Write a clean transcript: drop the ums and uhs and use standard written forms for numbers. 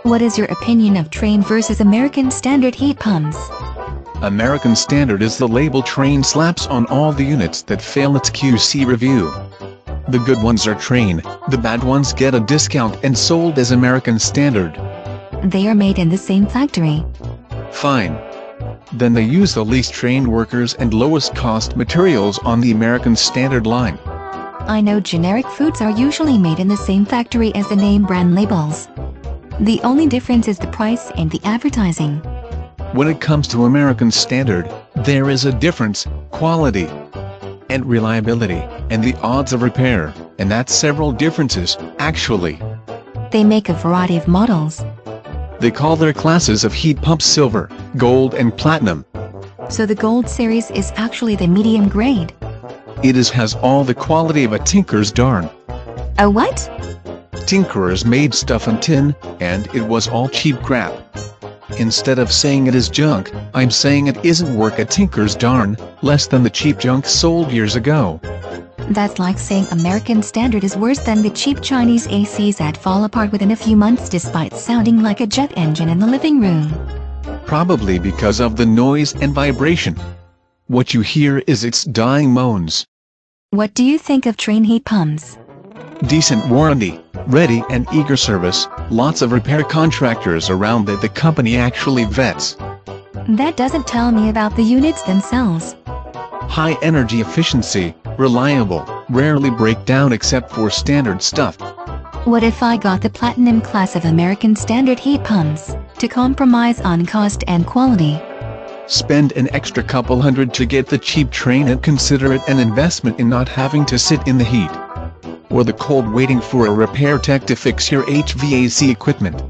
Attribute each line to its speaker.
Speaker 1: What is your opinion of Trane versus American Standard heat pumps?
Speaker 2: American Standard is the label Trane slaps on all the units that fail its QC review. The good ones are Trane, the bad ones get a discount and sold as American Standard.
Speaker 1: They are made in the same factory.
Speaker 2: Fine. Then they use the least trained workers and lowest cost materials on the American Standard line.
Speaker 1: I know generic foods are usually made in the same factory as the name brand labels. The only difference is the price and the advertising.
Speaker 2: When it comes to American Standard, there is a difference: quality and reliability, and the odds of repair, and that's several differences, actually.
Speaker 1: They make a variety of models.
Speaker 2: They call their classes of heat pumps silver, gold and platinum.
Speaker 1: So the gold series is actually the medium grade.
Speaker 2: Has all the quality of a tinker's darn.
Speaker 1: A what?
Speaker 2: Tinkerers made stuff in tin, and it was all cheap crap. Instead of saying it is junk, I'm saying it isn't worth a tinker's darn, less than the cheap junk sold years ago.
Speaker 1: That's like saying American Standard is worse than the cheap Chinese ACs that fall apart within a few months despite sounding like a jet engine in the living room.
Speaker 2: Probably because of the noise and vibration. What you hear is its dying moans.
Speaker 1: What do you think of Trane heat pumps?
Speaker 2: Decent warranty, ready and eager service, lots of repair contractors around that the company actually vets.
Speaker 1: That doesn't tell me about the units themselves.
Speaker 2: High energy efficiency, reliable, rarely break down except for standard stuff.
Speaker 1: What if I got the platinum class of American Standard heat pumps, to compromise on cost and quality?
Speaker 2: Spend an extra couple hundred to get the cheap Trane and consider it an investment in not having to sit in the heat or the cold waiting for a repair tech to fix your HVAC equipment.